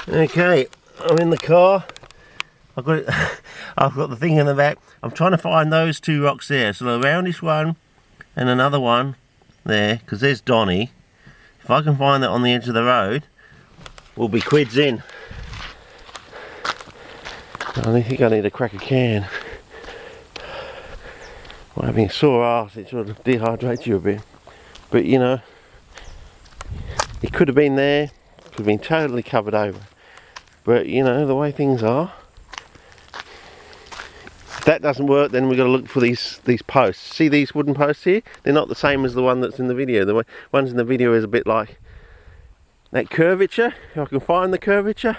Okay, I'm in the car. I've got it, I've got the thing in the back. I'm trying to find those two rocks there. So the roundish one and another one there, because there's Donny. If I can find that on the edge of the road, we'll be quids in. I think I need to crack a can. Well, having a sore arse, it sort of dehydrates you a bit. But you know, it could have been there, could have been totally covered over. But you know, the way things are, if that doesn't work, then we've got to look for these posts. See these wooden posts here? They're not the same as the one that's in the video. The ones in the video is a bit like that curvature. If I can find the curvature,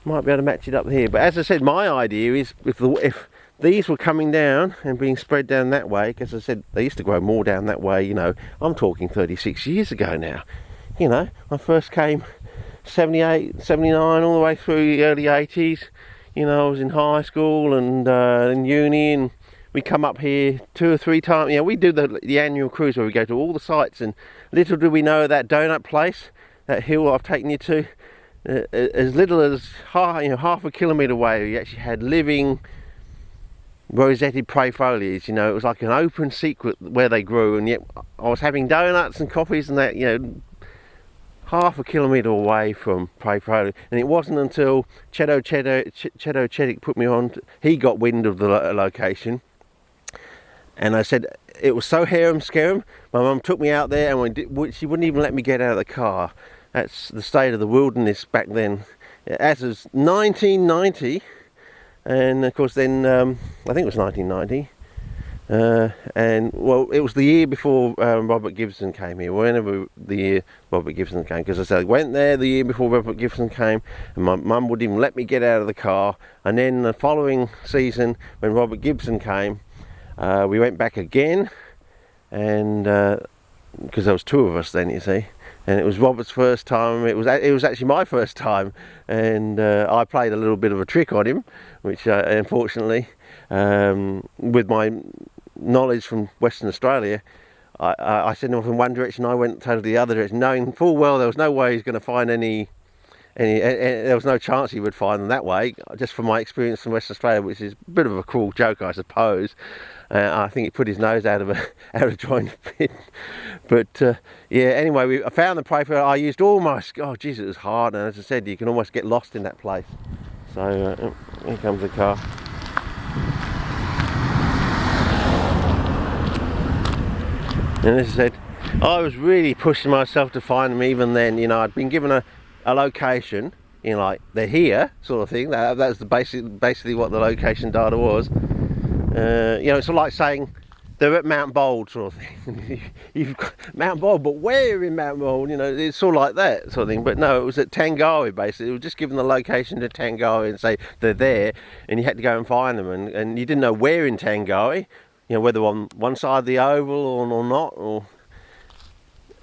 might be able to match it up here. But as I said, my idea is if these were coming down and being spread down that way, because I said they used to grow more down that way, you know, I'm talking 36 years ago now. You know, I first came 78, 79, all the way through the early 80s. You know, I was in high school and in uni, and we come up here 2 or 3 times. You know, we do the annual cruise where we go to all the sites, and little do we know that donut place, that hill I've taken you to, as little as half a kilometre away, we actually had living rosetted prey foliage. You know, it was like an open secret where they grew, and yet I was having donuts and coffees and that, you know, half a kilometre away from prey foliage. And it wasn't until Chedo Chedick put me on, he got wind of the location, and I said it was so harum scarum. My mum took me out there, and she wouldn't even let me get out of the car. That's the state of the wilderness back then. As was 1990, and of course then I think it was 1990, and well, it was the year before Robert Gibson came here. Whenever the year Robert Gibson came, because I said I went there the year before Robert Gibson came, and my mum wouldn't even let me get out of the car. And then the following season, when Robert Gibson came, we went back again, and because there was 2 of us then, you see. And it was Robert's first time. It was actually my first time, and I played a little bit of a trick on him, which unfortunately, with my knowledge from Western Australia, I sent him off in one direction. I went totally the other direction, knowing full well there was no way he's going to find any. There was no chance he would find them that way, just from my experience from Western Australia, which is a bit of a cruel joke, I suppose. I think he put his nose out of joint a bit. But yeah, anyway, I found the prey for it. I used all my, oh geez, it was hard, and as I said, you can almost get lost in that place. So here comes the car. And as I said, I was really pushing myself to find them even then. You know, I'd been given a location, you know, like they're here sort of thing. That's basically what the location data was. You know, it's like saying they're at Mount Bold sort of thing. You've got Mount Bold, but where in Mount Bold? You know, it's sort of like that sort of thing. But no, it was at Tangawi basically. It was just given the location to Tangawi and say they're there, and you had to go and find them, and you didn't know where in Tangawi. You know, whether on one side of the oval or not,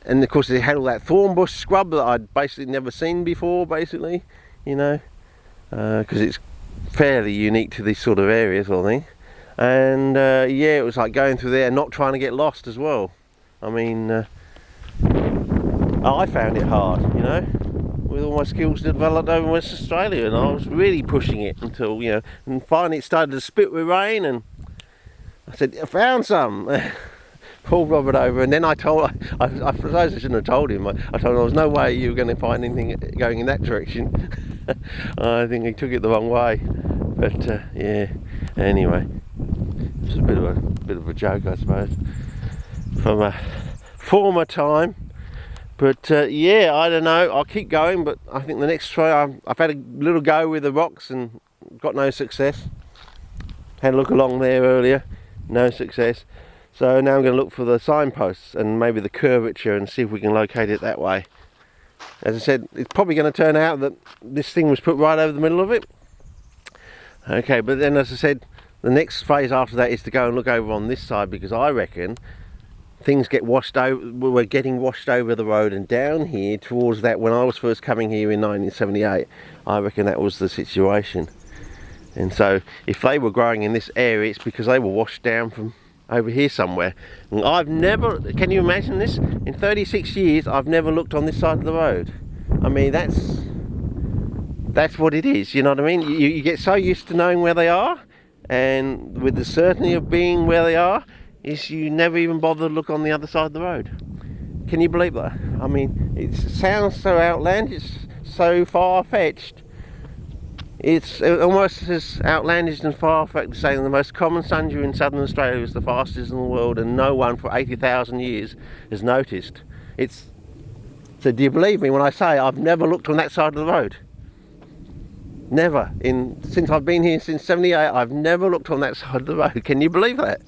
and of course they had all that thorn bush scrub that I'd basically never seen before, basically, you know, because it's fairly unique to this sort of area sort of thing. And yeah, it was like going through there and not trying to get lost as well. I mean, I found it hard, you know, with all my skills developed over in West Australia, and I was really pushing it until, you know, and finally it started to spit with rain, and I said, I found some. Pulled Robert over, and then I suppose I shouldn't have told him. I told him there was no way you were going to find anything going in that direction. I think he took it the wrong way. But yeah, anyway, it's a bit of a joke, I suppose, from a former time. But yeah, I don't know. I'll keep going, but I think the next try, I've had a little go with the rocks and got no success. Had a look along there earlier, no success. So now I'm going to look for the signposts and maybe the curvature and see if we can locate it that way. As I said, it's probably going to turn out that this thing was put right over the middle of it. Okay, but then as I said, the next phase after that is to go and look over on this side, because I reckon things get washed over, we're getting washed over the road, and down here towards that, when I was first coming here in 1978, I reckon that was the situation. And so if they were growing in this area, it's because they were washed down from over here somewhere. And I've never, can you imagine this? In 36 years, I've never looked on this side of the road. I mean, that's that's what it is, you know what I mean? You get so used to knowing where they are, and with the certainty of being where they are, is you never even bother to look on the other side of the road. Can you believe that? I mean, it sounds so outlandish, so far-fetched. It's almost as outlandish and far-fetched to say that the most common sundew in southern Australia is the fastest in the world, and no one for 80,000 years has noticed. So do you believe me when I say I've never looked on that side of the road? Never. Since I've been here since 78, I've never looked on that side of the road. Can you believe that?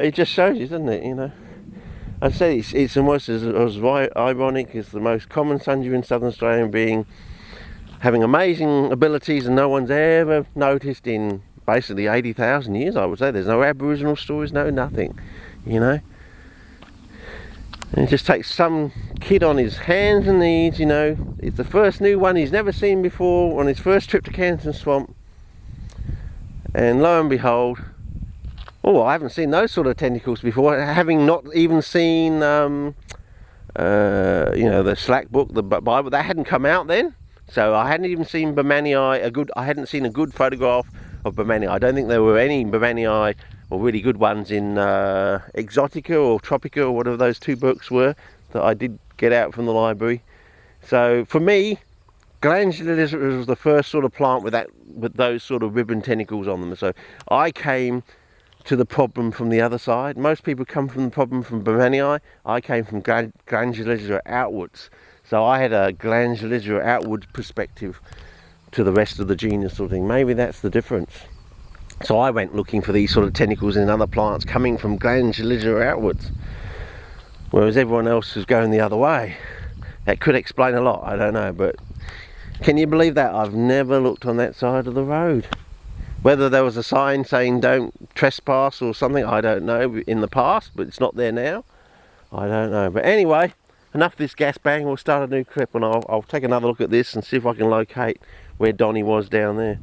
It just shows you, doesn't it, you know? I'd say it's almost as ironic as the most common sundew in southern Australia having amazing abilities and no one's ever noticed in basically 80,000 years, I would say. There's no Aboriginal stories, no nothing, you know? And it just takes some kid on his hands and knees, you know. It's the first new one he's never seen before on his first trip to Canton Swamp. And lo and behold, oh, I haven't seen those sort of tentacles before, having not even seen, you know, the Slack book, the Bible. That hadn't come out then. So I hadn't even seen Bermanii, I hadn't seen a good photograph of Bermanii. I don't think there were any Bermanii or really good ones in Exotica or Tropica or whatever those two books were that I did get out from the library. So for me, glandular lizard was the first sort of plant with those sort of ribbon tentacles on them. So I came to the problem from the other side. Most people come from the problem from Bermanii. I came from glandular lizard outwards. So I had a glandular lizard outward perspective to the rest of the genus sort of thing. Maybe that's the difference. So I went looking for these sort of tentacles in other plants coming from glandular lizard outwards, whereas everyone else was going the other way. That could explain a lot, I don't know, but can you believe that? I've never looked on that side of the road. Whether there was a sign saying don't trespass or something, I don't know, in the past, but it's not there now. I don't know. But anyway, enough of this gas bang. We'll start a new clip and I'll take another look at this and see if I can locate where Donnie was down there.